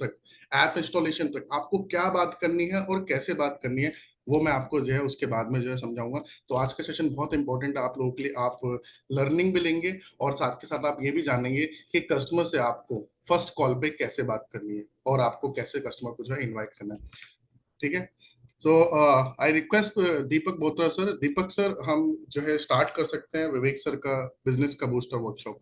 तक, app installation तक आपको क्या बात करनी है और कैसे बात करनी है, वो मैं आपको जो है उसके बाद में जो है समझाऊंगा। तो आज का सेशन बहुत इंपॉर्टेंट है आप लोगों के लिए। आप लर्निंग भी लेंगे और साथ के साथ आप ये भी जानेंगे कि कस्टमर से आपको फर्स्ट कॉल पे कैसे बात करनी है और आपको कैसे कस्टमर को जो है इन्वाइट करना है। ठीक है। So I request Deepak Batra sir. Deepak sir, हम जो है स्टार्ट कर सकते हैं विवेक सर का बिजनेस का बूस्टर वर्कशॉप।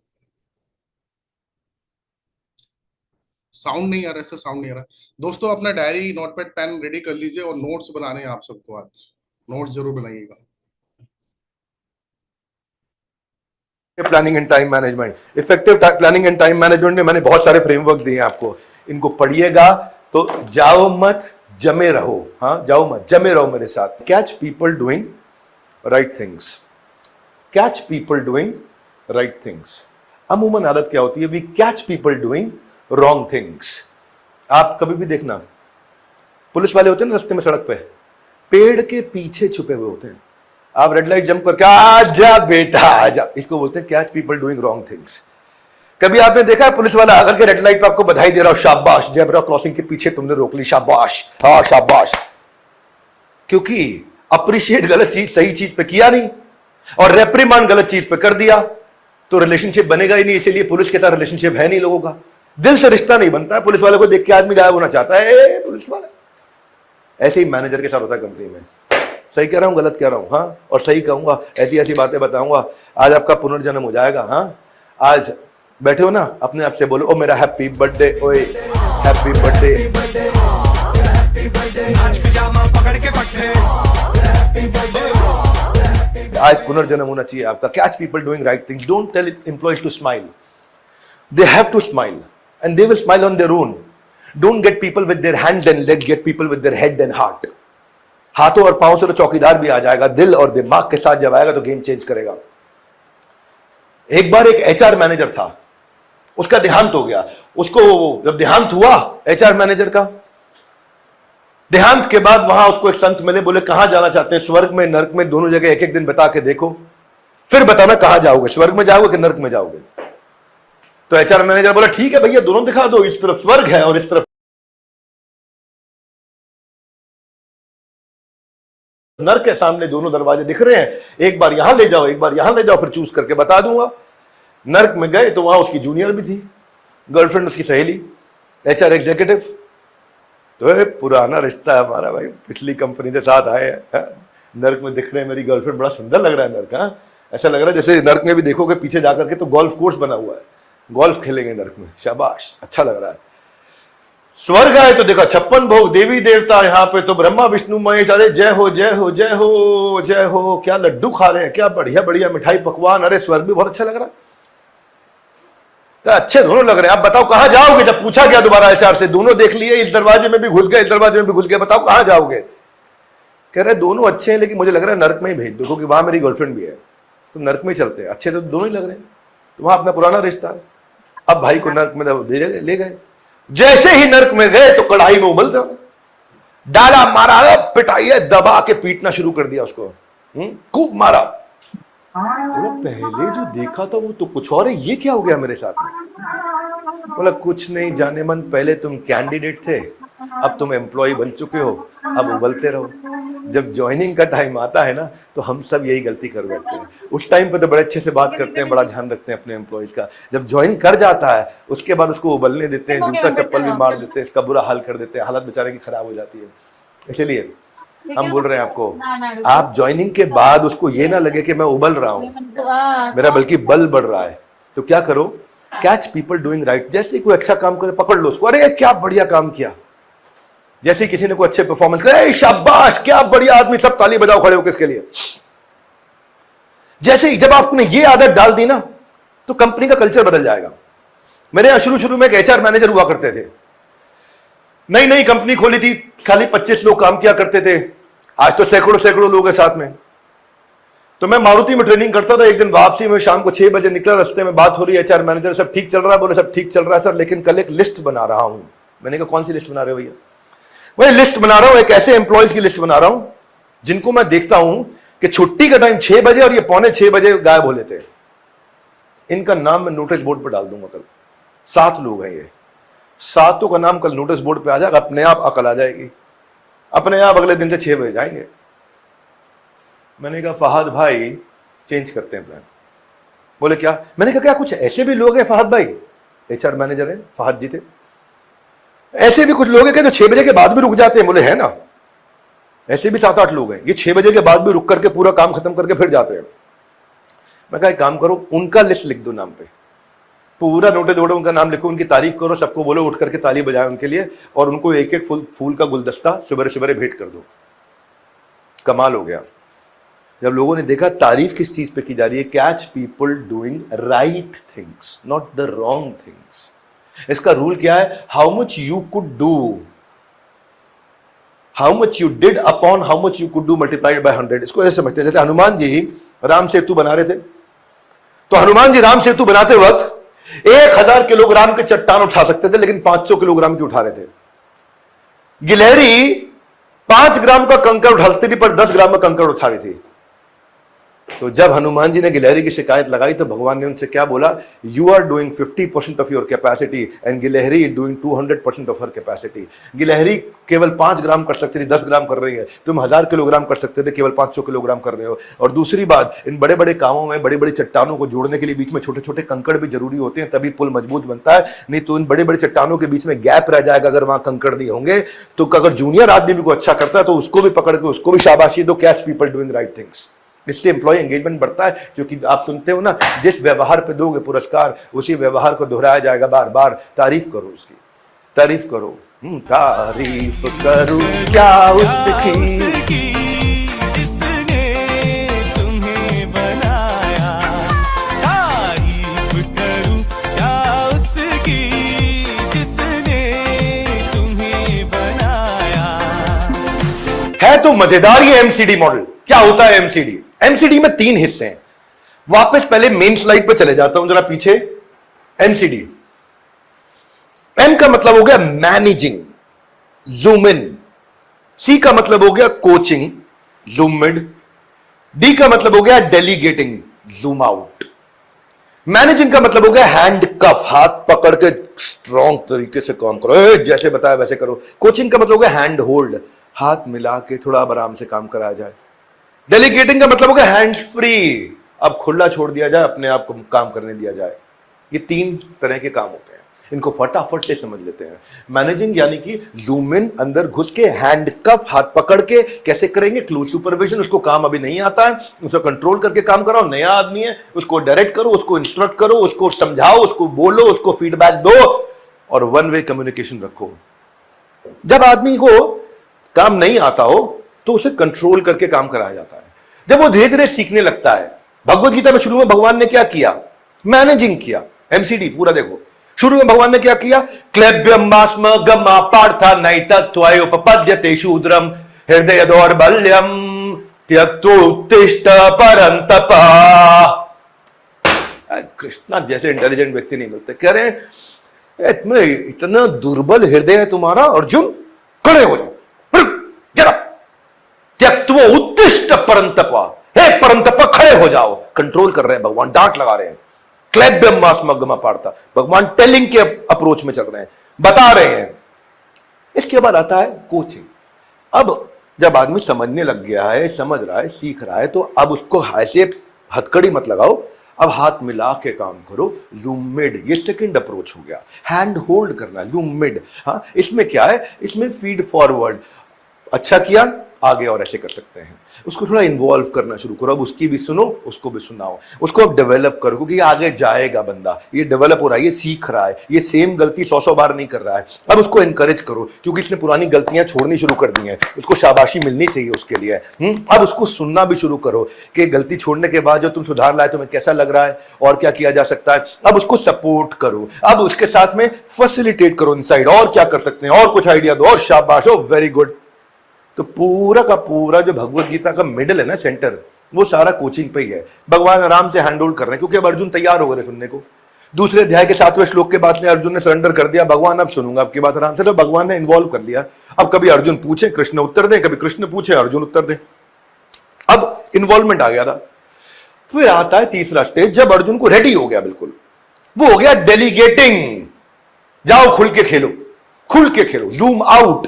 साउंड नहीं आ रहा है सर, साउंड नहीं आ रहा है। दोस्तों अपना डायरी नोटपैड पेन रेडी कर लीजिए और नोट्स बनाने हैं आप सबको। आज नोट्स जरूर बनाइएगा। Planning and time management, effective planning and time management में मैंने बहुत सारे फ्रेमवर्क दिए हैं आपको। इनको पढ़िएगा तो जाओ मत, जमे रहो। हाँ, जाओ मत, जमे रहो मेरे साथ। Catch people doing right things. Catch people doing right things. अमूमन आदत क्या होती है, we catch people doing wrong things. आप कभी भी देखना, पुलिस वाले होते हैं ना रास्ते में, सड़क पे पेड़ के पीछे छुपे हुए होते हैं। आप रेड लाइट जंप करके आजा बेटा आजा, इसको बोलते हैं catch people doing wrong things. कभी आपने देखा है पुलिस वाला आकर के रेड लाइट पे आपको बधाई दे रहा हो, शाबाश, जेब्रा क्रॉसिंग के पीछे तुमने रोक ली, शाबाश, हाँ शाबाश। क्योंकि अप्रिशिएट गलत चीज सही चीज पे किया नहीं और रेप्रीमांड गलत चीज पे कर दिया, तो रिलेशनशिप बनेगा ही नहीं। इसीलिए पुलिस के साथ रिलेशनशिप है नहीं लोगों का, दिल से रिश्ता नहीं बनता है। पुलिस वाले को देख के आदमी गायब होना चाहता है, पुलिस वाला। ऐसे ही मैनेजर के साथ होता है कंपनी में। सही कह रहा हूं, गलत कह रहा हूं? हाँ, और सही कहूंगा, ऐसी ऐसी बातें बताऊंगा, आज आपका पुनर्जन्म हो जाएगा। हाँ, आज बैठे हो ना, अपने आप से बोलो, ओ मेरा हैप्पी बर्थडे, ओए हैप्पी बर्थडे। आज पुनर्जन्म होना चाहिए आपका। Catch people doing right thing. Don't tell employees to smile, they have to smile and they will smile on their own. Don't get people with their hands and legs, get people with their head and heart. हाथों और पांव से तो चौकीदार भी आ जाएगा, दिल और दिमाग के साथ जब आएगा तो गेम चेंज करेगा। एक बार एक एचआर मैनेजर था, उसका देहांत हो गया। उसको जब देहांत हुआ एचआर मैनेजर का, देहांत के बाद वहां उसको एक संत मिले, बोले कहां जाना चाहते हैं, स्वर्ग में नरक में, दोनों जगह एक एक दिन बता के देखो, फिर बताना कहां जाओगे, स्वर्ग में जाओगे कि नरक में जाओगे। तो एचआर मैनेजर बोला ठीक है भैया, दोनों दिखा दो, इस तरफ स्वर्ग है और इस तरफ नर्क के सामने दोनों दरवाजे दिख रहे हैं, एक बार यहां ले जाओ, एक बार यहां ले जाओ, फिर चूज करके बता दूंगा। नर्क में गए तो वहां उसकी जूनियर भी थी, गर्लफ्रेंड उसकी सहेली, एचआर एग्जीक्यूटिव। तो पुराना रिश्ता है हमारा भाई, पिछली कंपनी के साथ आए हैं, नर्क में दिख रहे हैं, मेरी गर्लफ्रेंड, बड़ा सुंदर लग रहा है नर्क। हाँ, ऐसा लग रहा है जैसे नर्क में भी देखोगे पीछे जाकर के तो गोल्फ कोर्स बना हुआ है, गोल्फ खेलेंगे नर्क में, शाबाश, अच्छा लग रहा है। स्वर्ग आए तो देखा 56 भोग, देवी देवता, यहाँ पे तो ब्रह्मा विष्णु महेश, अरे जय हो जय हो जय हो जय हो, क्या लड्डू खा रहे हैं, क्या बढ़िया बढ़िया मिठाई पकवान, अरे स्वर्ग भी बहुत अच्छा लग रहा है। अच्छे दोनों लग रहे हैं, आप बताओ कहां जाओगे। जब पूछा गया दोबारा एचआर से, दोनों देख लिए, इस दरवाजे में भी घुस गए, इस दरवाजे में भी घुस गए, बताओ कहां जाओगे। कह रहे दोनों अच्छे हैं, लेकिन मुझे लग रहा है नर्क में ही भेज दो, क्योंकि वहां मेरी गर्लफ्रेंड भी है, तो नर्क में ही चलते हैं, अच्छे तो दोनों ही लग रहे हैं, तो वहां अपना पुराना रिश्ता है। अब भाई को नर्क में ले गए, जैसे ही नर्क में गए तो कढ़ाई में उबलता, डाला मारा, पिटाई दबा के पीटना शुरू कर दिया उसको, खूब मारा। बोला पहले जो देखा था वो तो कुछ और है, ये क्या हो गया मेरे साथ में। बोला कुछ नहीं जाने मन, पहले तुम कैंडिडेट थे, अब तुम एम्प्लॉय बन चुके हो, अब उबलते रहो। जब ज्वाइनिंग का टाइम आता है ना तो हम सब यही गलती कर बैठते हैं। उस टाइम पे तो बड़े अच्छे से बात करते हैं, बड़ा ध्यान रखते हैं अपने एम्प्लॉयज का। जब ज्वाइन कर जाता है उसके बाद उसको उबलने देते हैं, जूता चप्पल भी मार देते हैं, इसका बुरा हाल कर देते हैं, हालत बेचारे की खराब हो जाती है। इसलिए हम बोल रहे हैं आपको, आप ज्वाइनिंग के बाद उसको ये ना लगे कि मैं उबल रहा हूं, मेरा बल्कि बल बढ़ रहा है। तो क्या करो, कैच पीपल डूइंग राइट। जैसे कोई अच्छा काम करे पकड़ लो उसको, अरे क्या बढ़िया काम किया। जैसे किसी ने कोई अच्छे परफॉर्मेंस करे, शाबाश क्या बढ़िया आदमी, सब ताली बजाओ खड़े होकर इसके लिए। जैसे ही जब आपने ये आदत डाल दी ना तो कंपनी का कल्चर बदल जाएगा। मेरे यहां शुरू शुरू में एक एचआर मैनेजर हुआ करते थे, नई नई कंपनी खोली थी, खाली 25 लोग काम किया करते थे, आज तो सैकड़ों सैकड़ों लोग हैं साथ में। तो मैं मारुति में ट्रेनिंग करता था, एक दिन वापसी में शाम को 6 बजे निकला, रास्ते में बात हो रही है, एचआर मैनेजर सब ठीक चल रहा है, बोले सब ठीक चल रहा है सर, लेकिन कल एक लिस्ट बना रहा हूं। मैंने कहा कौन सी लिस्ट बना रहे हो भैया। मैं लिस्ट बना रहा हूं, एक ऐसे एम्प्लॉयज की लिस्ट बना रहा हूं जिनको मैं देखता हूं कि छुट्टी का टाइम 6 बजे और ये 5:45 बजे गायब हो लेते हैं। इनका नाम मैं नोटिस बोर्ड पर डाल दूंगा कल, 7 लोग हैं ये। सातों का नाम कल नोटिस बोर्ड पे आ जाएगा, अपने आप अकल आ जाएगी, अपने आप अगले दिन से 6 बजे जाएंगे। मैंने कहा फहद भाई चेंज करते हैं प्लान। बोले क्या? मैंने कहा क्या कुछ ऐसे भी लोग हैं फहद भाई, HR मैनेजर हैं फहद जी थे, ऐसे भी कुछ लोग हैं जो 6 बजे के बाद भी रुक जाते हैं? बोले है ना, ऐसे भी 7-8 लोग हैं, ये 6 बजे के बाद भी रुक करके पूरा काम खत्म करके फिर जाते हैं। मैं कहा एक काम करो, उनका लिस्ट लिख दो नाम पे, पूरा नोटिस बोर्ड उनका नाम लिखो, उनकी तारीफ करो, सबको बोलो उठ करके ताली बजाए उनके लिए, और उनको एक एक फूल का गुलदस्ता सुबह सुबह भेंट कर दो। कमाल हो गया जब लोगों ने देखा तारीफ किस चीज पे की जा रही है, catch people doing right things not the wrong things. इसका रूल क्या है? How much you could do, how much you did upon how much you could do multiplied by 100। इसको ऐसे समझते हैं जैसे हनुमान जी राम सेतु बना रहे थे, तो हनुमान जी राम सेतु बनाते वक्त 1000 किलोग्राम के चट्टान उठा सकते थे, लेकिन 500 किलोग्राम की उठा रहे थे। गिलहरी 5 ग्राम का कंकड़ उठा सकती थी, पर 10 ग्राम का कंकड़ उठा रही थी। तो जब हनुमान जी ने गिलहरी की शिकायत लगाई तो भगवान ने उनसे क्या बोला? You are doing 50% of your capacity and गिलहरी is doing 200% of her capacity. गिलहरी केवल 5 ग्राम कर सकती थी, 10 ग्राम कर रही है, तुम 1000 किलोग्राम कर सकते थे, केवल 500 किलोग्राम कर रहे हो। और दूसरी बात, इन बड़े बड़े कामों में बड़ी बड़ी चट्टानों को जोड़ने के लिए बीच में छोटे छोटे कंकड़ भी जरूरी होते हैं, तभी पुल मजबूत बनता है, नहीं तो इन बड़े बड़े चट्टानों के बीच में गैप रह जाएगा अगर वहां कंकड़ नहीं होंगे। तो अगर जूनियर आदमी भी को अच्छा करता है तो उसको भी पकड़ के उसको भी शाबाशी दो, catch people doing right things. इससे एम्प्लॉय एंगेजमेंट बढ़ता है, क्योंकि आप सुनते हो ना, जिस व्यवहार पे दोगे पुरस्कार उसी व्यवहार को दोहराया जाएगा बार बार। तारीफ करो उसकी, तारीफ करो, तारीफ करूं क्या उसकी जिसने तुम्हें बनाया, तारीफ करूं क्या उसकी जिसने तुम्हें बनाया। है तो मजेदार ये एमसीडी मॉडल। क्या होता है एमसीडी? एमसीडी में 3 हिस्से हैं। वापस पहले मेन स्लाइड पे चले जाता हूं जरा पीछे। एमसीडी, एम का मतलब हो गया मैनेजिंग, जूम इन। सी का मतलब हो गया कोचिंग, जूम मिड। डी का मतलब हो गया डेलीगेटिंग, जूम आउट। मैनेजिंग का मतलब हो गया हैंड कफ, हाथ पकड़ के स्ट्रॉन्ग तरीके से काम करो, जैसे बताया वैसे करो। कोचिंग का मतलब हो गया हैंड होल्ड, हाथ मिला के थोड़ा आराम से काम कराया जाए। डेलीगेटिंग का मतलब हो गया हैंड फ्री, अब खुला छोड़ दिया जाए, अपने आप को काम करने दिया जाए। ये 3 तरह के काम होते हैं, इनको फटाफट से समझ लेते हैं। मैनेजिंग यानी कि जूम इन, अंदर घुस के हैंड कफ, हाथ पकड़ के कैसे करेंगे, क्लोज सुपरविजन। उसको काम अभी नहीं आता है, उसको कंट्रोल करके काम कराओ। नया आदमी है, उसको डायरेक्ट करो, उसको इंस्ट्रक्ट करो, उसको समझाओ, उसको बोलो, उसको फीडबैक दो, और 1 वे कम्युनिकेशन रखो। जब आदमी को काम नहीं आता हो तो उसे कंट्रोल करके काम कराया जाता है। जब वो धीरे धीरे सीखने लगता है, भगवत गीता में शुरू में भगवान ने क्या किया? मैनेजिंग किया। एमसीडी पूरा देखो, शुरू में भगवान ने क्या किया? क्लेब्यम मास्म गमा पार्था नैतत्वय उपपद्यते शूद्रम हृदय दौर्बल्यम त्यक्तोत्तिष्ठ परंतप। कृष्णा जैसे इंटेलिजेंट व्यक्ति नहीं मिलते। कह रहे हैं तुम्हें इतना दुर्बल हृदय है तुम्हारा अर्जुन, खड़े हो जाओ, त्यक्त्वो उत्तिष्ठ परंतपा, हे परंतपा खड़े हो जाओ। कंट्रोल कर रहे हैं भगवान, डांट लगा रहे हैं। क्लेब्यम मास्मगमा पार्था, भगवान टेलिंग के अप्रोच में चल रहे हैं, बता रहे हैं। इसके बाद आता है कोचिंग। अब जब आदमी समझने लग गया है, समझ रहा है, सीख रहा है, तो अब उसको ऐसे हथकड़ी मत लगाओ, अब हाथ मिला के काम करो। जूम मिड, ये सेकंड अप्रोच हो गया। हैंड होल्ड करना, जूम मिड। हाँ, इसमें क्या है? इसमें फीड फॉरवर्ड, अच्छा किया आगे और ऐसे कर सकते हैं। उसको थोड़ा इन्वॉल्व करना शुरू करो, अब उसकी भी सुनो, उसको भी सुनाओ, उसको अब डेवलप करो, क्योंकि आगे जाएगा बंदा, ये डेवलप हो रहा है, ये सीख रहा है, ये सेम गलती 100 बार नहीं कर रहा है। अब उसको एनकरेज करो, क्योंकि इसने पुरानी गलतियां छोड़नी शुरू कर दी हैं, उसको शाबाशी मिलनी चाहिए उसके लिए। अब उसको सुनना भी शुरू करो कि गलती छोड़ने के बाद जो तुम सुधार लाए तुम्हें कैसा लग रहा है और क्या किया जा सकता है। अब उसको सपोर्ट करो, अब उसके साथ में फैसिलिटेट करो इनसाइड, और क्या कर सकते हैं, और कुछ आइडिया दो, और शाबाश, हो वेरी गुड। तो पूरा का पूरा जो भगवत गीता का मिडल है ना, सेंटर, वो सारा कोचिंग पे ही है। भगवान आराम से हैंड होल्ड कर रहे हैं, क्योंकि अब अर्जुन तैयार हो गए सुनने को। दूसरे अध्याय के 7वें श्लोक के बाद में अर्जुन ने सरेंडर कर दिया, भगवान अब सुनूंगा आपकी बात आराम से। तो भगवान ने इन्वॉल्व कर लिया। अब कभी अर्जुन पूछे कृष्ण उत्तर दें, कभी कृष्ण पूछे अर्जुन उत्तर दें। अब इन्वॉल्वमेंट आ गया था। फिर आता है तीसरा स्टेज, जब अर्जुन को रेडी हो गया बिल्कुल, वो हो गया डेलीगेटिंग। जाओ खुल के खेलो, खुल के खेलो, जूम आउट,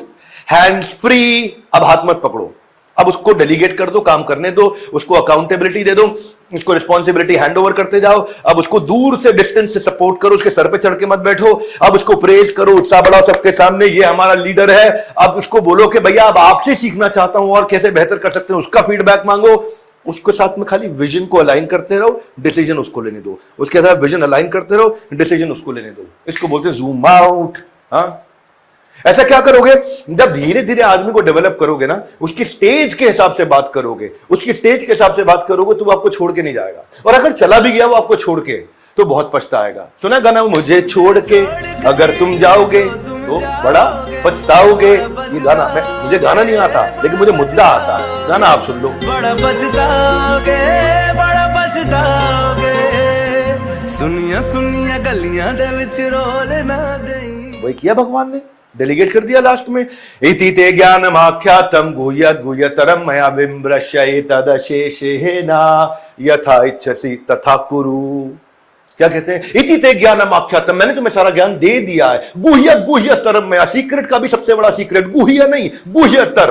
हैंड्स फ्री। अब हाथ मत पकड़ो, अब उसको डेलीगेट कर दो, काम करने दो, उसको अकाउंटेबिलिटी दे दो, उसको रिस्पॉन्सिबिलिटी हैंड ओवर करते जाओ। अब उसको दूर से डिस्टेंस से सपोर्ट करो, उसके सर पे चढ़ के मत बैठो। अब उसको प्रेज करो, उत्साह बढ़ाओ सबके सामने, ये हमारा लीडर है। अब उसको बोलो कि भैया अब आपसे सीखना चाहता हूं और कैसे बेहतर कर सकते हैं, उसका फीडबैक मांगो। उसके साथ में खाली विजन को अलाइन करते रहो, डिसीजन उसको लेने दो। उसके साथ विजन अलाइन करते रहो, डिसीजन उसको लेने दो। इसको बोलते हैं जूम आउट। हाँ, ऐसा क्या करोगे, जब धीरे धीरे आदमी को डेवलप करोगे ना, उसकी स्टेज के हिसाब से बात करोगे, उसकी स्टेज के हिसाब से बात करोगे, तो वो आपको छोड़ के नहीं जाएगा। और अगर चला भी गया वो आपको छोड़ के, तो बहुत पछताएगा। सुना गाना, मुझे छोड़ के अगर तुम जाओगे तो बड़ा पछताओगे। ये गाना मुझे गाना नहीं आता, लेकिन मुझे मुद्दा आता। गाना आप सुन लो। बड़ा पछताओगे, बड़ा पछताओगे, सुनिया सुनिया गलियां दे विच रोल ना देई। वही किया भगवान ने, डेलीगेट कर दिया लास्ट में। इति ते ज्ञानमाख्यातम गुह्यत गुह्यतरम मया विम्रश्य तदशेषेण यथा इच्छसि तथा कुरु। क्या कहते हैं, इति ते ज्ञानमाख्यातम, मैंने तुम्हें सारा ज्ञान दे दिया है। गुह्यत गुह्यतरम मया, सीक्रेट का भी सबसे बड़ा सीक्रेट, गुह्य नहीं गुह्यतर,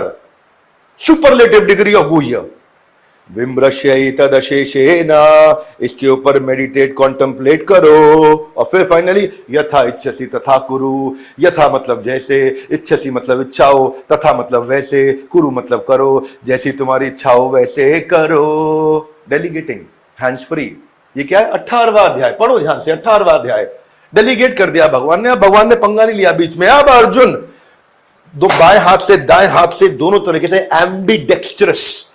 सुपरलेटिव डिग्री ऑफ गुह्य। विम्रश्य तदशेषेण, इसके ऊपर मेडिटेट कॉन्टेम्पलेट करो। और फिर फाइनली यथा इच्छसि तथा कुरु। यथा मतलब जैसे, इच्छसि मतलब इच्छा हो, तथा मतलब वैसे, कुरु मतलब करो, जैसी तुम्हारी इच्छा हो वैसे करो। Delegating, hands free. ये क्या है, 18वां अध्याय, पढ़ो ध्यान से, 18वां अध्याय। डेलीगेट कर दिया भगवान ने। अब भगवान ने पंगा नहीं लिया बीच में। अब अर्जुन दो बाएं हाथ से दाएं हाथ से दोनों तरीके से एम्बिडेक्स्ट्रस,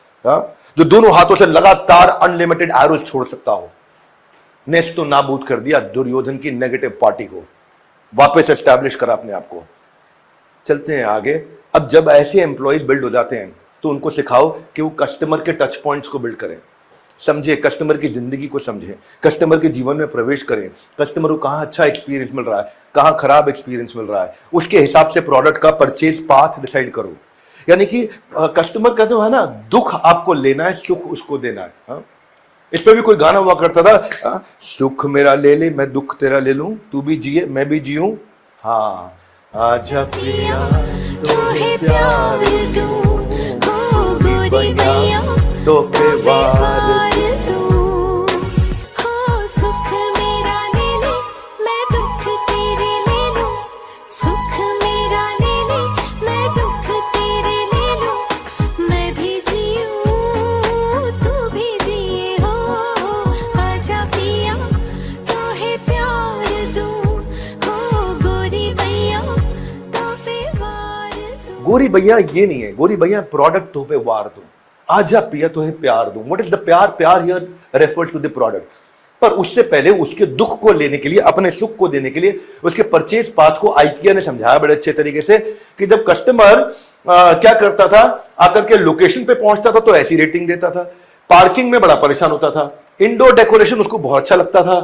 जो दोनों हाथों से लगातार अनलिमिटेड एरोज छोड़ सकता हो, नेस्त तो नाबूद कर दिया दुर्योधन की नेगेटिव पार्टी को, वापस एस्टैब्लिश करा अपने आप को। चलते हैं आगे। अब जब ऐसे एम्प्लॉयज बिल्ड हो जाते हैं, तो उनको सिखाओ कि वो कस्टमर के टच पॉइंट्स को बिल्ड करें, समझे, कस्टमर की जिंदगी को समझे, कस्टमर के जीवन में प्रवेश करें, कस्टमर को कहां अच्छा एक्सपीरियंस मिल रहा है, कहां खराब एक्सपीरियंस मिल रहा है, उसके हिसाब से प्रोडक्ट का परचेज पाथ डिसाइड करो। यानी कि कस्टमर का जो है ना, दुख आपको लेना है, सुख उसको देना है। हाँ? इस पे भी कोई गाना हुआ करता था, सुख मेरा ले ले मैं दुख तेरा ले लूं, तू भी जिए मैं भी जीऊं। हाँ, आजा पिया तोहे प्यार दूं, हो गोरी मैया तो पे वार दूं, हो सुख मेरा ले ले मैं दुख तेरे ले लूं, सुख मेरा ले ले मैं दुख तेरे ले लूं, मैं भी जीऊं तू भी जिए हो, आजा पिया तोहे प्यार दूं, हो गोरी मैया तो पे वार दूं। गोरी भैया ये नहीं है, गोरी भैया प्रोडक्ट तो पे वार दूं, आजा पिया तो है प्यार दूं। What is the pyaar? Pyaar here refers to the product. पर उससे पहले उसके दुख को लेने के लिए, अपने सुख को देने के लिए, उसके परचेज पाथ को आइकिया ने समझाया बड़े अच्छे तरीके से कि जब कस्टमर क्या करता था, आकर के लोकेशन पे पहुंचता था तो ऐसी रेटिंग देता था, पार्किंग में बड़ा परेशान होता था, इंडोर डेकोरेशन उसको बहुत अच्छा लगता था,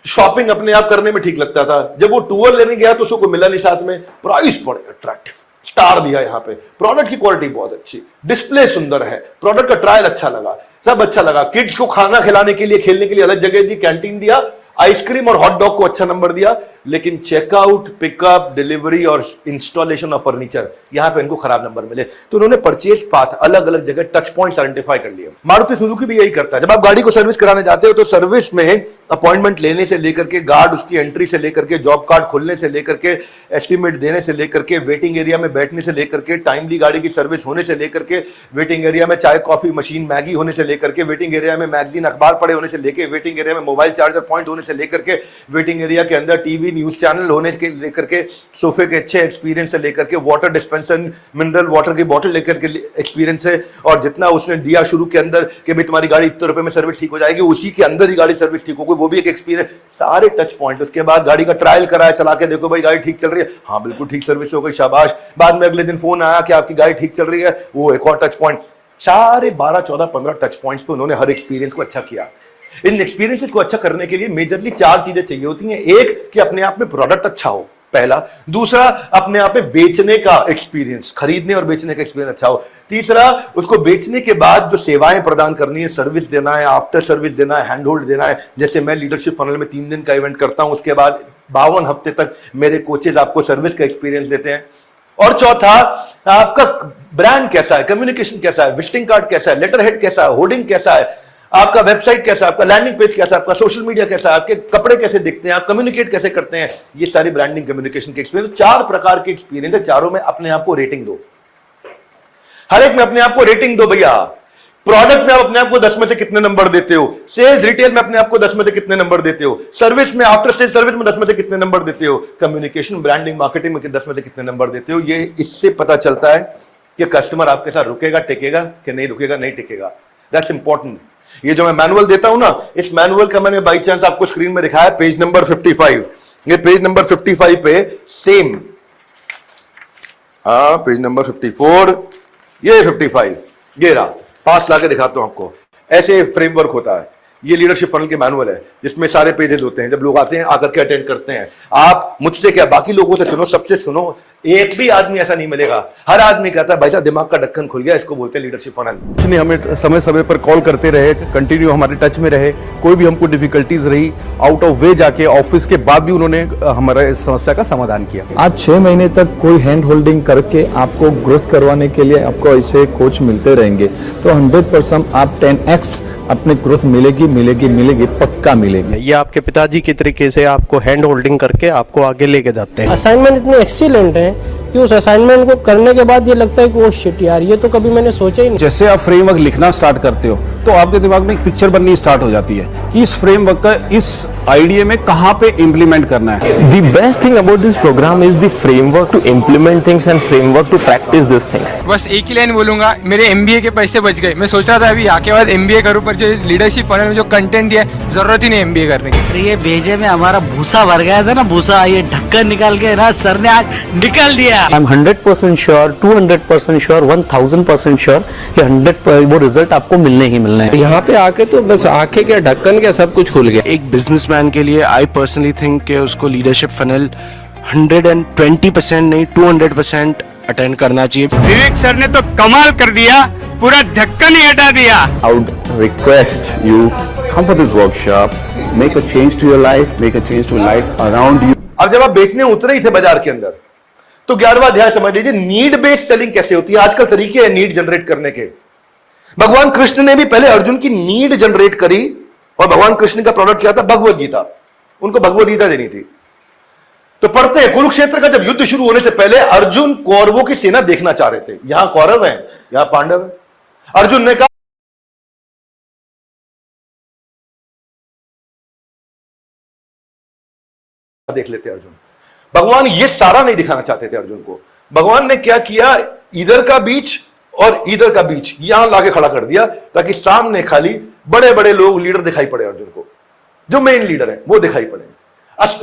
शॉपिंग अपने आप करने में ठीक लगता था, जब वो टूर लेने गया तो उसको मिला नहीं साथ में, प्राइस बड़े अट्रैक्टिव, स्टार दिया यहाँ पे, प्रोडक्ट की क्वालिटी बहुत अच्छी, डिस्प्ले सुंदर है, प्रोडक्ट का ट्रायल अच्छा लगा, सब अच्छा लगा, किड्स को खाना खिलाने के लिए, खेलने के लिए अलग जगह दी, कैंटीन दिया, आइसक्रीम और हॉट डॉग को अच्छा नंबर दिया, लेकिन चेकआउट, पिकअप, डिलीवरी और इंस्टॉलेशन ऑफ फर्नीचर, यहां पे इनको खराब नंबर मिले। तो उन्होंने परचेज पाथ अलग अलग जगह टच पॉइंट्स आइडेंटिफाई कर लिए। मारुति सुजुकी भी यही करता है। जब आप गाड़ी को सर्विस कराने जाते हो तो सर्विस में अपॉइंटमेंट लेने से लेकर के, गार्ड उसकी एंट्री से लेकर के, जॉब कार्ड खुलने से लेकर के, एस्टिमेट देने से लेकर के, वेटिंग एरिया में बैठने से लेकर के, टाइमली गाड़ी की सर्विस होने से लेकर के, वेटिंग एरिया में चाय कॉफी मशीन मैगी होने से लेकर के, वेटिंग एरिया में मैगजीन अखबार पड़े होने से लेकर, वेटिंग एरिया में मोबाइल चार्जर पॉइंट होने से लेकर के, वेटिंग एरिया के अंदर टीवी न्यूज चैनल होने के लेकर के, सोफे के अच्छे एक्सपीरियंस से लेकर के, वाटर डिस्पेंसर, मिनरल वाटर की बोतल लेकर के एक्सपीरियंस है, और जितना उसने दिया शुरू के अंदर कि भाई तुम्हारी गाड़ी इतने रुपए में सर्विस ठीक हो जाएगी, उसी के अंदर ही गाड़ी सर्विस ठीक होगी, वो भी एक एक्सपीरियंस, सारे टच पॉइंट। उसके बाद गाड़ी का ट्रायल कराया, चला के देखो भाई गाड़ी ठीक चल रही है, हाँ बिल्कुल ठीक सर्विस हो गई, शाबाश। बाद में अगले दिन फोन आया कि आपकी गाड़ी ठीक चल रही है, वो एक और टच पॉइंट। सारे 12, 14, 15 टच पॉइंट्स पे उन्होंने हर एक्सपीरियंस को अच्छा किया। इन एक्सपीरियंसेस को अच्छा करने के लिए मेजरली 4 चीजें चाहिए होती हैं। एक कि अपने आप में प्रोडक्ट अच्छा हो, पहला। दूसरा, अपने आप में बेचने का एक्सपीरियंस, खरीदने और बेचने का एक्सपीरियंस अच्छा हो। तीसरा, उसको बेचने के बाद जो सेवाएं प्रदान करनी है, सर्विस देना है, आफ्टर सर्विस देना है, हैंड होल्ड देना है। जैसे मैं लीडरशिप फनल में 3 दिन का इवेंट करता हूं, उसके बाद 52 हफ्ते तक मेरे कोचेज आपको सर्विस का एक्सपीरियंस देते हैं। और चौथा, आपका ब्रांड कैसा है, कम्युनिकेशन कैसा है, विजिटिंग कार्ड कैसा है, लेटर हेड कैसा है, होर्डिंग कैसा है, आपका वेबसाइट कैसा है, आपका लैंडिंग पेज कैसा है, आपका सोशल मीडिया कैसा है, आपके कपड़े कैसे दिखते हैं, आप कम्युनिकेट कैसे करते हैं। ये सारी ब्रांडिंग कम्युनिकेशन के एक्सपीरियंस, 4 प्रकार के एक्सपीरियंस है। चारों में अपने आप को रेटिंग दो, हर एक में अपने आप को रेटिंग दो भैया। प्रोडक्ट में आप अपने आप को 10 में से कितने नंबर देते हो, सेल्स रिटेल में अपने आप को 10 में से कितने नंबर देते हो, सर्विस में, आफ्टर सेल्स सर्विस में 10 में से कितने नंबर देते हो, कम्युनिकेशन, ब्रांडिंग, मार्केटिंग में 10 में से कितने नंबर देते हो। ये इससे पता चलता है कि कस्टमर आपके साथ रुकेगा, टिकेगा कि नहीं रुकेगा, नहीं टिकेगा। That's important. ये जो मैं मैनुअल देता हूं ना, इस मैनुअल का मैंने बाई चांस आपको स्क्रीन में दिखाया, पेज नंबर 55। ये पेज नंबर 55 पे सेम, हाँ पेज नंबर 54, ये 55, ये रहा, पास लाके दिखाता हूं आपको। ऐसे फ्रेमवर्क होता है। ये लीडरशिप फनल के मैनुअल है, जिसमें सारे पेजेस होते हैं। जब लोग आते हैं, आकर के अटेंड करते हैं, आप मुझसे क्या, बाकी लोगों से सुनो, सबसे सुनो। एक भी आदमी ऐसा नहीं मिलेगा, हर आदमी कहता है भाई साहब दिमाग का ढक्कन खुल गया, इसको बोलते हैं लीडरशिप फनल। इसने हमें समय समय पर कॉल करते रहे, कंटिन्यू हमारे टच में रहे। कोई भी हमको डिफिकल्टीज रही, आउट ऑफ वे जाके ऑफिस के बाद भी उन्होंने हमारे इस समस्या का समाधान किया। आज 6 महीने तक कोई हैंड होल्डिंग करके आपको ग्रोथ करवाने के लिए आपको ऐसे कोच मिलते रहेंगे, तो 100% आप 10x अपने ग्रोथ मिलेगी, पक्का मिलेगी। ये आपके पिताजी के तरीके से आपको हैंड होल्डिंग करके आपको आगे लेके जाते हैं। असाइनमेंट इतने एक्सीलेंट है कि उस असाइनमेंट को करने के बाद ये लगता है कि वो शिट यार, ये तो कभी मैंने सोचा ही नहीं। जैसे आप फ्रेमवर्क लिखना स्टार्ट करते हो तो आपके दिमाग में एक पिक्चर बननी स्टार्ट हो जाती है कि इस फ्रेमवर्क का इस आइडिया में कहाँ पे इम्प्लीमेंट करना है। The best thing about this program is the framework to implement things and framework to practice these things. बस एक ही लाइन बोलूंगा, मेरे MBA के पैसे बच गए। मैं सोच रहा था अभी आके बाद MBA करूं, पर जो लीडरशिप फनल में जो कंटेंट दिया है, जरूरत ही नहीं MBA करने की। ये भेजे में हमारा भूसा भर गया था ना, भूसा, ये ढक्कन निकाल के ना सर ने आज निकाल दिया। I'm 100% sure, 200% sure, 1000% sure ये 100 वो रिजल्ट आपको मिलने ही मिलना है। यहाँ पे आके तो बस आंखें क्या, ढक्कन क्या, सब कुछ खुल गया। एक बिजनेसमैन के लिए आई पर्सनली थिंक कि उसको लीडरशिप फनल 120% नहीं 200% अटेंड करना चाहिए। विवेक सर ने तो कमाल कर दिया, पूरा ढक्कन ही हटा दिया। I would request you come for this workshop, make a change to your life, make a change to life around you. अब जब आप बेचने उतरे ही थे बाजार के अंदर, तो 11वां अध्याय समझ लीजिए, नीड बेस्ड सेलिंग कैसे होती है। आजकल तरीके हैं नीड जनरेट करने के। भगवान कृष्ण ने भी पहले अर्जुन की नीड जनरेट करी, और भगवान कृष्ण का प्रोडक्ट क्या था, भगवद गीता। उनको भगवद गीता देनी थी। तो पढ़ते हैं, कुरुक्षेत्र का जब युद्ध शुरू होने से पहले अर्जुन कौरवों की सेना देखना चाह रहे थे। यहां कौरव हैं, यहां पांडव है। अर्जुन ने कहा देख लेते अर्जुन। भगवान ये सारा नहीं दिखाना चाहते थे अर्जुन को। भगवान ने क्या किया, इधर का बीच और इधर का बीच यहां लाके खड़ा कर दिया, ताकि सामने खाली बड़े बड़े लोग, लीडर दिखाई पड़े अर्जुन को। जो मेन लीडर है वो दिखाई पड़े,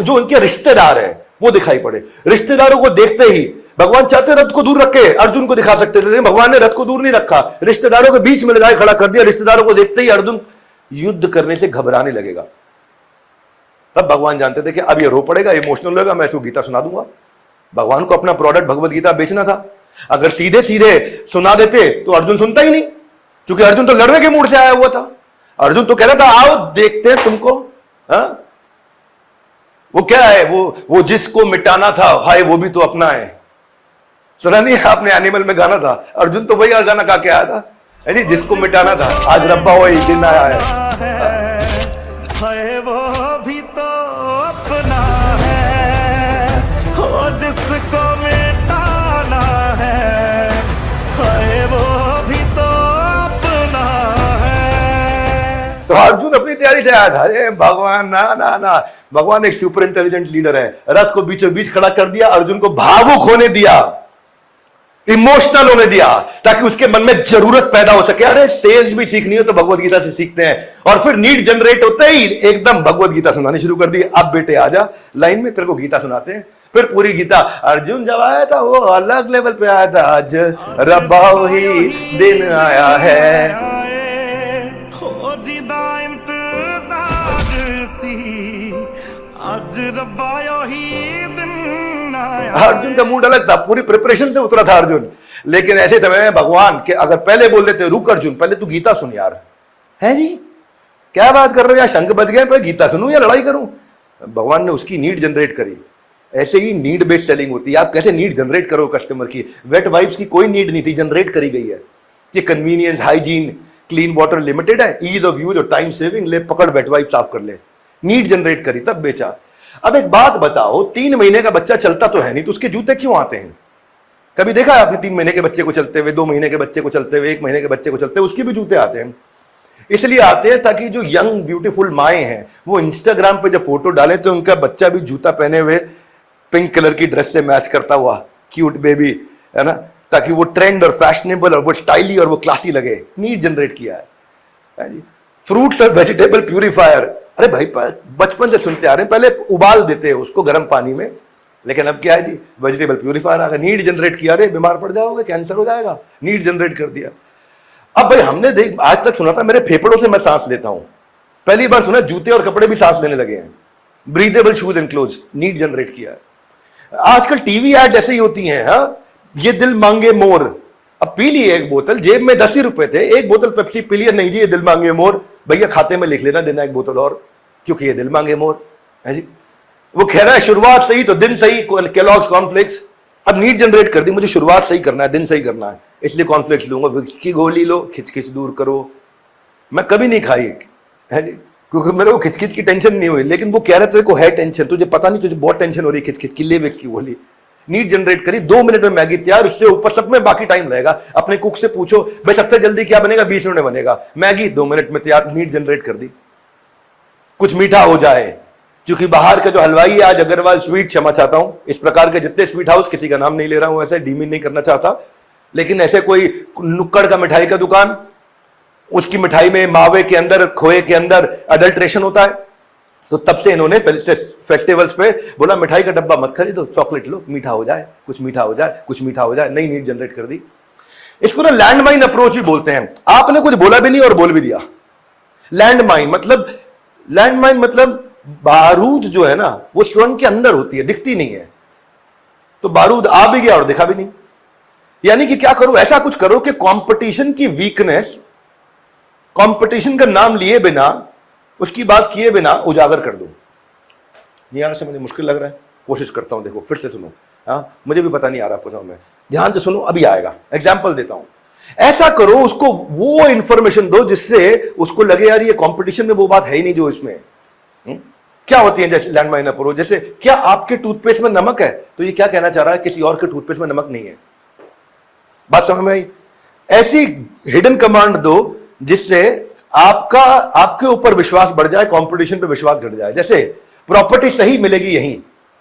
जो उनके रिश्तेदार है वो दिखाई पड़े। रिश्तेदारों को देखते ही भगवान चाहते रथ को दूर रखे, अर्जुन को दिखा सकते थे, लेकिन भगवान ने रथ को दूर नहीं रखा, रिश्तेदारों के बीच में लगाए खड़ा कर दिया। रिश्तेदारों को देखते ही अर्जुन युद्ध करने से घबराने लगेगा। तब भगवान जानते थे कि अब ये रो पड़ेगा, इमोशनल होगा, मैं इसको गीता सुना दूंगा। भगवान को अपना प्रोडक्ट भगवद गीता बेचना था। अगर सीधे सीधे सुना देते तो अर्जुन सुनता ही नहीं, क्योंकि अर्जुन तो लड़ने के मूड से आया हुआ था। अर्जुन तो कह रहा था आओ देखते हैं तुमको। हा? वो क्या है, वो जिसको मिटाना था भाई वो भी तो अपना है। सुना नहीं आपने एनिमल में गाना था, अर्जुन तो वही गाना गा के आया था, जी जिसको मिटाना था आज रब्बा वही दिन आया है। वो भी तो अपना है, हो जिसको मिटाना है, वो भी तो अपना है। तो अर्जुन अपनी तैयारी से आया था। अरे भगवान ना ना ना, भगवान एक सुपर इंटेलिजेंट लीडर है। रथ को बीचों बीच खड़ा कर दिया, अर्जुन को भावुक होने दिया, इमोशनल होने दिया, ताकि उसके मन में जरूरत पैदा हो सके। अरे सेल्स भी सीखनी हो तो भगवद गीता से सीखते हैं। और फिर नीड जनरेट होते ही एकदम भगवद गीता सुनानी शुरू कर दी। अब बेटे आजा लाइन में, तेरे को गीता सुनाते हैं। फिर पूरी गीता, अर्जुन जब आया था वो अलग लेवल पे आया था, आज रब्बा ही दिन आया है। आज रब्बा ही दिन अर्जुन का मूड अलग था, पूरी प्रिपरेशन से उतरा था अर्जुन। लेकिन ऐसे समय में भगवान के अगर पहले बोल देते रुक अर्जुन पहले तू गीता सुन यार, है जी क्या बात कर रहे हो यार, शंख बज गए, पर गीता सुनूं या लड़ाई करूं। भगवान ने उसकी नीड जनरेट करी। ऐसे ही नीड बेस्ड सेलिंग होती है, आप कैसे नीड जनरेट करो कस्टमर की। वेट वाइप्स की कोई नीड नहीं थी, जनरेट करी गई है। ये convenience, hygiene, clean water limited है, ईज ऑफ यूज और टाइम सेविंग, ले पकड़ वेट वाइप साफ कर ले। नीड जनरेट करी तब बेचा। अब एक बात बताओ, 3 महीने का बच्चा चलता तो है नहीं, तो उसके जूते क्यों आते हैं? कभी देखा है आपने 3 महीने के बच्चे को चलते हुए, 2 महीने के बच्चे को चलते हुए, 1 महीने के बच्चे को चलते हुए? उसके भी जूते आते हैं। इसलिए आते हैं ताकि जो यंग ब्यूटीफुल माएँ हैं वो इंस्टाग्राम पे जब फोटो डालें तो उनका बच्चा भी जूता पहने हुए पिंक कलर की ड्रेस से मैच करता हुआ क्यूट बेबी, है ना, ताकि वो ट्रेंड और फैशनेबल और वो स्टाइली और वो क्लासी लगे। नीड जनरेट किया है जी। फ्रूट्स और वेजिटेबल प्यूरिफायर, अरे भाई बचपन से सुनते आ रहे हैं, पहले उबाल देते हैं उसको गर्म पानी में, लेकिन अब क्या है जी, वेजिटेबल प्यूरिफायर आ गया। नीड जनरेट किया, अरे बीमार पड़ जाओगे, कैंसर हो जाएगा, नीड जनरेट कर दिया। अब भाई हमने देख आज तक सुना था मेरे फेफड़ों से मैं सांस लेता हूं, पहली बार सुना जूते और कपड़े भी सांस लेने लगे हैं। Breathable shoes and clothes, need generate किया है। आजकल टीवी एड ऐसे ही होती हैं, हाँ, ये दिल मांगे मोर, अब पी लिए एक बोतल, जेब में 10 ही रुपए थे, एक बोतल पेप्सी पी लिया, नहीं जी ये दिल मांगे मोर, भैया खाते में लिख लेना देना एक बोतल और, क्योंकि ये दिल मांगे मोर है जी। वो कह रहा है शुरुआत सही तो दिन सही, केलॉग्स कॉर्नफ्लेक्स। अब नीड जनरेट कर दी, मुझे शुरुआत सही करना है, दिन सही करना है, इसलिए कॉर्नफ्लेक्स लूंगा। विक्स की गोली लो, खिचखिच दूर करो। मैं कभी नहीं खाई है जी, क्योंकि मेरे को खिचखिच की टेंशन नहीं हुई, लेकिन वो कह रहे थे को है टेंशन, तुझे पता नहीं, तुझे बहुत टेंशन हो रही है खिचखिच की, ले विक्स की गोली। नीड जनरेट करी, 2 मिनट में मैगी तैयार, उससे ऊपर सब में बाकी टाइम लगेगा। अपने कुक से पूछो भाई सबसे जल्दी क्या बनेगा, 20 मिनट में बनेगा, मैगी 2 मिनट में तैयार, नीड जनरेट कर दी। कुछ मीठा हो जाए, क्योंकि बाहर का जो हलवाई है आज अग्रवाल स्वीट, क्षमा चाहता हूं, इस प्रकार के जितने स्वीट हाउस, किसी का नाम नहीं ले रहा हूं, ऐसे डीमीन नहीं करना चाहता, लेकिन ऐसे कोई नुक्कड़ का मिठाई का दुकान, उसकी मिठाई में मावे के अंदर, खोए के अंदर अडल्ट्रेशन होता है। तो तब से इन्होंने फेस्टिवल्स पे बोला मिठाई का डब्बा मत खरीदो, चॉकलेट लो, मीठा हो जाए, कुछ मीठा हो जाए, कुछ मीठा हो जाए, नई नीड जनरेट कर दी। इसको ना लैंडमाइन अप्रोच भी बोलते हैं। आपने कुछ बोला भी नहीं और बोल भी दिया। लैंडमाइन मतलब बारूद जो है ना वो सुरंग के अंदर होती है, दिखती नहीं है, तो बारूद आ भी गया और दिखा भी नहीं। यानी कि क्या करो, ऐसा कुछ करो कि कंपटीशन की वीकनेस, कंपटीशन का नाम लिए बिना, उसकी बात किए बिना उजागर कर दो। यहां से मुझे मुश्किल लग रहा है, कोशिश करता हूं, देखो फिर से सुनो, हाँ मुझे भी पता नहीं आ रहा आपको समझ में, ध्यान से सुनो, अभी आएगा। एग्जाम्पल देता हूं, ऐसा करो उसको वो इंफॉर्मेशन दो जिससे उसको लगे यार ये कंपटीशन में वो बात है ही नहीं जो इसमें। क्या होती है जैसे लैंडमाइन अप्रोच, जैसे क्या आपके टूथपेस्ट में नमक है, तो ये क्या कहना चाह रहा है, किसी और के टूथपेस्ट में नमक नहीं है। बात समझ में आई? ऐसी हिडन कमांड दो जिससे आपके ऊपर विश्वास बढ़ जाए, कंपटीशन पे विश्वास घट जाए। जैसे प्रॉपर्टी सही मिलेगी यहीं,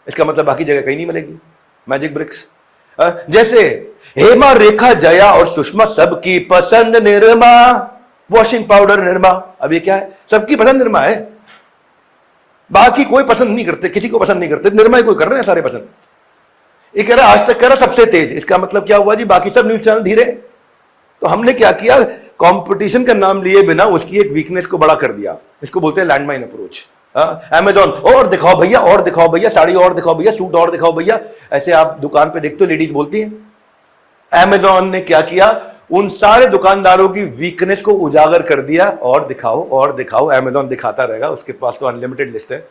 इसका मतलब बाकी जगह कहीं नहीं मिलेगी, मैजिक ब्रिक्स। जैसे हेमा, रेखा, जया और सुषमा सबकी पसंद निर्मा, वॉशिंग पाउडर निर्मा। अब ये क्या है, सबकी पसंद निर्मा है, बाकी कोई पसंद नहीं करते, किसी को पसंद नहीं करते, निर्मा ही कोई कर रहे हैं सारे पसंद। ये कह रहा आज तक कह रहा सबसे तेज, इसका मतलब क्या हुआ जी, बाकी सब न्यूज चैनल धीरे। तो हमने क्या किया, कंपटीशन का नाम लिए बिना उसकी एक वीकनेस को बड़ा कर दिया। इसको बोलते हैं लैंडमाइन अप्रोच। अमेजॉन और दिखाओ भैया, और दिखाओ भैया, साड़ी और दिखाओ भैया, सूट और दिखाओ भैया। ऐसे आप दुकान पे देखते हो लेडीज बोलती हैं। अमेजॉन ने क्या किया, उन सारे दुकानदारों की वीकनेस को उजागर कर दिया, और दिखाओ और दिखाओ। अमेजॉन दिखाता रहेगा, उसके पास तो अनलिमिटेड लिस्ट है।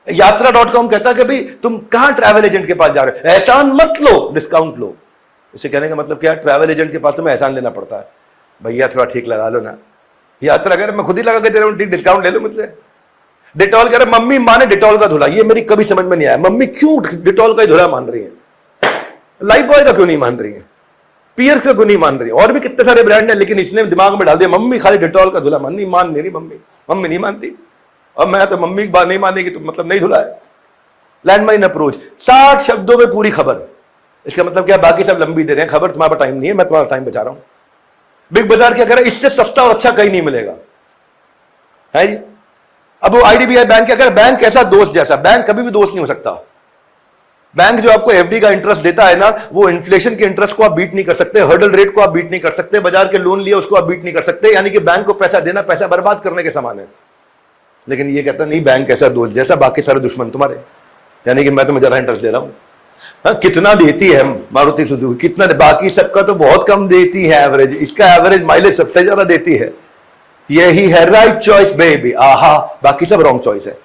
यात्रा.com कहता है कि भाई तुम कहां ट्रैवल एजेंट के पास जा रहे हो, एहसान मत लो, डिस्काउंट लो। इसे कहने का मतलब क्या, ट्रैवल एजेंट के पास तुम्हें एहसान लेना पड़ता है, भैया थोड़ा ठीक लगा लो ना। यात्रा कह रहे मैं खुद ही लगा के दे रहा हूं, ठीक डिस्काउंट ले लो मुझसे। डिटॉल कह रहे मम्मी माँ ने डिटॉल का धुला, ये मेरी कभी समझ में नहीं आया, मम्मी क्यों डिटॉल का ही धुला मान रही है, लाइफ बॉय का क्यों नहीं मान रही है, पियर्स का क्यों नहीं मान रही है, और भी कितने सारे ब्रांड है, लेकिन इसने दिमाग में डाल दिया मम्मी खाली डिटॉल का धुला मान नहीं रही, मम्मी नहीं मानती, और मैं तो मम्मी की बात नहीं मानेगी तो मतलब नहीं धुला है। लैंडमाइन अप्रोच, 60 शब्दों में पूरी खबर। इसका मतलब क्या, बाकी सब लंबी दे रहे हैं खबर, तुम्हारा टाइम नहीं है, मैं तुम्हारा टाइम बचा रहा हूं। बिग बाजार क्या कर रहा है, इससे सस्ता और अच्छा कहीं नहीं मिलेगा, है जी। अब वो आईडीबीआई बैंक क्या कर रहा है, बैंक कैसा दोस्त जैसा, बैंक कभी भी दोस्त नहीं हो सकता। बैंक जो आपको एफडी का इंटरेस्ट देता है ना, वो इन्फ्लेशन के इंटरेस्ट को आप बीट नहीं कर सकते, हर्डल रेट को आप बीट नहीं कर सकते, बाजार के लोन लिए उसको आप बीट नहीं कर सकते। यानी कि बैंक को पैसा देना पैसा बर्बाद करने के समान है। लेकिन ये कहता नहीं बैंक कैसा दोस्त जैसा, बाकी सारे दुश्मन तुम्हारे, यानी कि मैं तुम्हें ज्यादा इंटरेस्ट दे रहा हूं। हाँ, कितना देती है मारुति सुजुकी, कितना बाकी सबका तो बहुत कम देती है एवरेज, इसका एवरेज माइलेज सबसे ज्यादा देती है। यही है राइट चॉइस बेबी, आहा, बाकी सब रॉन्ग चॉइस है।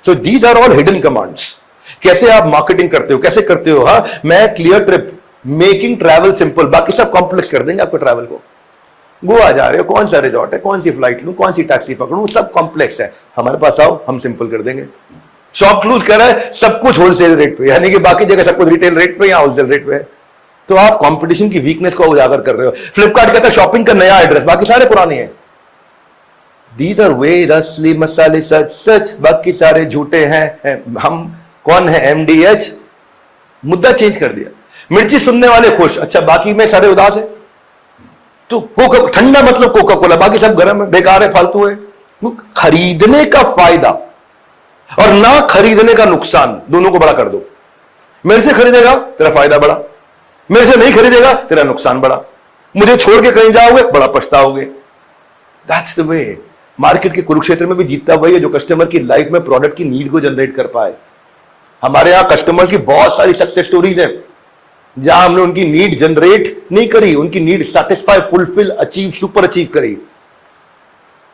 So these are all hidden commands. कैसे आप मार्केटिंग करते हो, कैसे करते हो? हाँ, मैं clear trip, making travel simple, बाकी सब कॉम्प्लेक्स कर देंगे आपको ट्रैवल को। गोवा जा रहे हो, कौन सा रिजॉर्ट है, कौन सी फ्लाइट लूं, कौन सी टैक्सी पकड़ूं, सब कॉम्प्लेक्स है। हमारे पास आओ, हम सिंपल कर देंगे। शॉप क्लूज कर रहा है सब कुछ होलसेल रेट पे, यानी कि बाकी जगह सब कुछ रिटेल रेट पे या होलसेल रेट पे है। तो आप कंपटीशन की वीकनेस को उजागर कर रहे हो। फ्लिपकार्ट कहता है शॉपिंग का नया एड्रेस, बाकी सारे पुराने हैं। दीज आर वे असली मसाले सच सच, बाकी सारे झूठे हैं। हम कौन है? एमडीएच। मुद्दा चेंज कर दिया। मिर्ची सुनने वाले खुश, अच्छा बाकी में सारे उदास है। तो कोका ठंडा मतलब कोका कोला, बाकी सब गर्म है, बेकार है, फालतू है। खरीदने का फायदा और ना खरीदने का नुकसान, दोनों को बड़ा कर दो। मेरे से खरीदेगा तेरा फायदा बड़ा, मेरे से नहीं खरीदेगा तेरा नुकसान बड़ा। मुझे छोड़ के कहीं जाओगे बड़ा पछताओगे। That's the way. मार्केट के कुरुक्षेत्र में भी जीतता वही है जो कस्टमर की लाइफ में प्रोडक्ट की नीड को जनरेट कर पाए। हमारे यहां कस्टमर्स की बहुत सारी सक्सेस स्टोरीज हैं जहां हमने उनकी नीड जनरेट नहीं करी, उनकी need satisfy, fulfil, achieve, super achieve करी।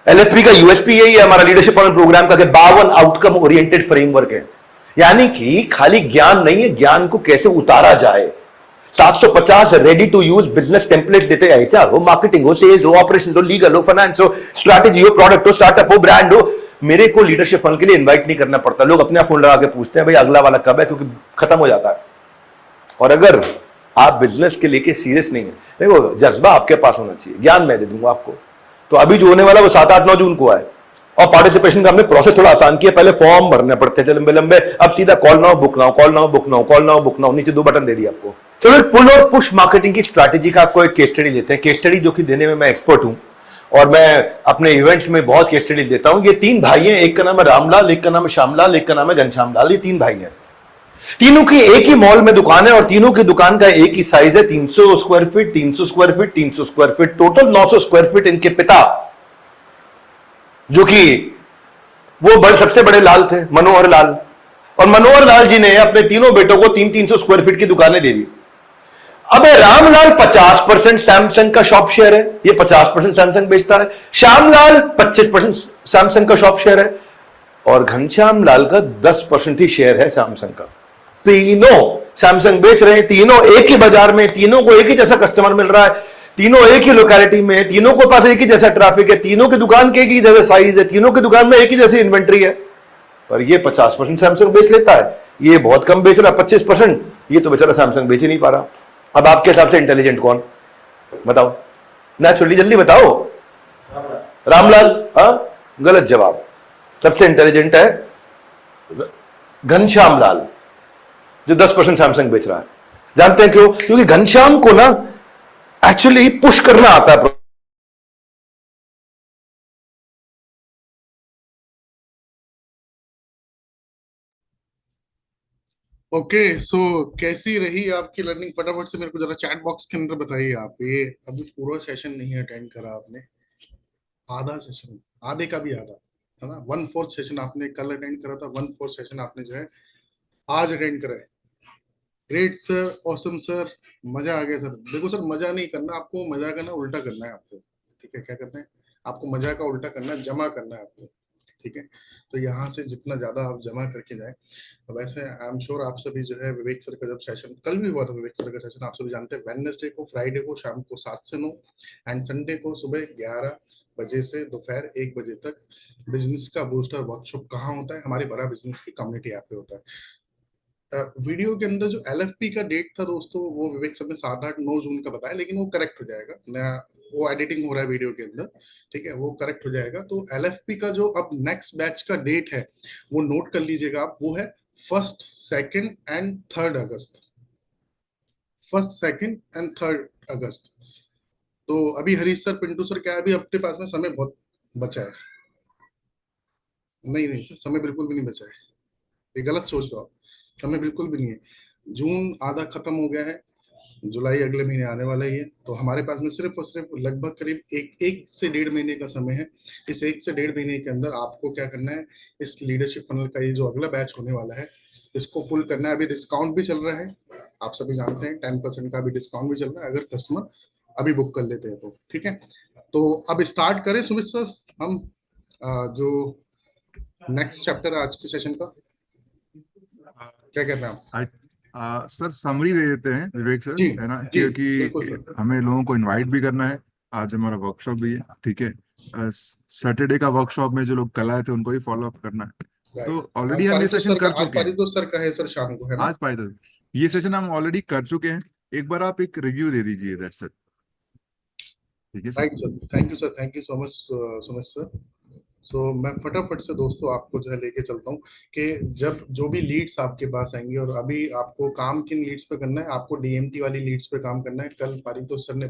एलएफपी का यूएसपी यही है हमारा लीडरशिप फॉरवर्ड प्रोग्राम का, 52 आउटकम ओरिएंटेड फ्रेमवर्क है। यानी कि खाली ज्ञान नहीं है, ज्ञान को कैसे उतारा जाए। 750 ready to use business template देते हैं। एचआर हो, मार्केटिंग हो, सेल्स हो, ऑपरेशन हो, लीगल हो, फाइनेंस हो, स्ट्रैटेजी हो, प्रोडक्ट हो, स्टार्टअप हो, ब्रांड हो। मेरे को लीडरशिप फंड के लिए इन्वाइट नहीं करना पड़ता। लोग अपने आप फोन लगा के पूछते हैं भाई अगला वाला कब है, क्योंकि खत्म हो जाता है। और अगर आप बिजनेस के लेके सीरियस नहीं है, देखो जज्बा आपके पास होना चाहिए, ज्ञान मैं दे दूंगा आपको। तो अभी जो होने वाला वो 7, 8, 9 जून को है। और पार्टिसिपेशन का हमने प्रोसेस थोड़ा आसान किया। पहले फॉर्म भरने पड़ते थे लंबे लंबे, अब सीधा call now book now, call now book now, call now book now, नीचे 2 बटन दे दिए आपको। चलो पुल और पुश मार्केटिंग की स्ट्रैटेजी का आपको एक केस स्टडी लेते हैं। केस स्टडी जो कि देने में मैं एक्सपर्ट हूं और मैं अपने इवेंट्स में बहुत केस स्टडीज देता हूं। ये 3 भाई हैं, एक का नाम है रामलाल, एक का नाम है श्यामलाल, एक का नाम है घनश्याम लाल। ये 3 भाई हैं, तीनों की एक ही मॉल में दुकान है और तीनों की दुकान का एक ही साइज है, 300 square feet, 300 square feet, 300 square feet, total 900 square feet. इनके पिता जो कि वो सबसे बड़े लाल थे, मनोहर लाल, और मनोहर लाल जी ने अपने तीनों बेटों को 300 स्क्वायर फीट की दुकानें दे दी। अब रामलाल 50% सैमसंग का शॉप शेयर है, ये 50% सैमसंग बेचता है। श्यामलाल 25% सैमसंग का शॉप शेयर है और घनश्याम लाल का 10% ही शेयर है सैमसंग का। तीनों सैमसंग बेच रहे हैं, तीनों एक ही बाजार में, तीनों को एक ही जैसा कस्टमर मिल रहा है, तीनों एक ही लोकेलिटी में, तीनों के पास एक ही जैसा ट्रैफिक है, तीनों की दुकान के एक ही जैसा साइज है, तीनों की दुकान में एक ही जैसी इन्वेंट्री है। और ये 50% सैमसंग बेच लेता है, ये बहुत कम बेच रहा है 25%, ये तो बेचारा सैमसंग बेच ही नहीं पा रहा। अब आपके हिसाब से इंटेलिजेंट कौन, बताओ? नेचुरली जल्दी बताओ। रामलाल? हाँ, गलत जवाब। सबसे इंटेलिजेंट है घनश्याम लाल जो 10% सैमसंग बेच रहा है। जानते हैं क्यों? क्योंकि घनश्याम को ना एक्चुअली पुश करना आता है। ओके, सो कैसी रही आपकी लर्निंग? फटाफट से मेरे को जरा चैट बॉक्स के अंदर बताइए। आप ये अभी पूरा सेशन नहीं अटेंड करा आपने, आधा सेशन, आधे का भी आधा है ना। 1/4 सेशन आपने कल अटेंड करा था, 1/4 सेशन आपने जो है आज अटेंड करा है। ग्रेट सर, ऑसम सर, मजा आ गया सर। देखो सर, मजा नहीं करना आपको, मजा करना उल्टा करना है आपको। ठीक है, क्या करना है आपको? मजा का उल्टा करना है, जमा करना है आपको। ठीक है, तो यहाँ से जितना ज्यादा आप जमा करके जाए। वैसे आई एम श्योर आप सभी जो है विवेक सर का जब सेशन कल भी हुआ था, विवेक सर का सेशन आप सभी जानते हैं, वेडनेसडे को, फ्राइडे को शाम को 7 से 9 एंड संडे को सुबह 11 बजे से दोपहर 1 बजे तक बिजनेस का बूस्टर वर्कशॉप कहाँ होता है? हमारे बड़ा बिजनेस की कम्युनिटी ऐप पे होता है। वीडियो के अंदर जो एलएफपी का डेट था दोस्तों, वो विवेक सर ने 7, 8, 9 जून का बताया, लेकिन वो करेक्ट हो जाएगा। नया वो एडिटिंग हो रहा है वीडियो के अंदर, ठीक है, वो करेक्ट हो जाएगा। तो एलएफपी का जो अब नेक्स्ट बैच का डेट है वो नोट कर लीजिएगा आप, वो है 1, 2 एंड 3 अगस्त। 1, 2 एंड 3 अगस्त। तो अभी हरीश सर, पिंटू सर, क्या अभी अपने पास में समय बहुत बचा है? नहीं नहीं सर, समय बिल्कुल भी नहीं बचा है, ये गलत सोच रहे हो आप। समय बिल्कुल भी नहीं है। जून आधा खत्म हो गया है, जुलाई अगले महीने आने वाला ही है। तो हमारे पास में सिर्फ और सिर्फ लगभग करीब एक से 1.5 महीने का समय है। इस 1 से 1.5 महीने के अंदर आपको क्या करना है, इस लीडरशिप फनल का ये जो अगला बैच होने वाला है, इसको फुल करना है। अभी डिस्काउंट भी चल रहा है, आप सभी जानते हैं 10% का भी डिस्काउंट भी चल रहा है अगर कस्टमर अभी बुक कर लेते हैं तो। ठीक है, तो अब स्टार्ट करें सुमित सर हम जो नेक्स्ट चैप्टर है आज के सेशन का, क्या कहते हैं आप? सर समरी दे देते हैं विवेक सर, जी, है ना, जी, बिल्कुल क्योंकि सर। हमें लोगों को इनवाइट भी करना है। आज हमारा वर्कशॉप भी है, ठीक है। सैटरडे का वर्कशॉप में जो लोग कल आए थे उनको ही फॉलो अप करना है। तो ऑलरेडी हम ये सेशन कर चुके हैं। पारितोष सर का है सर शाम को, है ना? आज पाए ये सेशन हम ऑलरेडी कर चुके हैं। एक बार आप एक रिव्यू दे दीजिए, दैट्स इट। ठीक है सर। Right sir, thank you sir, thank you so much Sumit sir. So मैं फटाफट से दोस्तों आपको जो है लेके चलता हूँ कि जब जो भी लीड्स आपके पास आएंगी, और अभी आपको काम किन लीड्स पे करना है, आपको डीएमटी वाली लीड्स पे काम करना है। कल पारितोष सर ने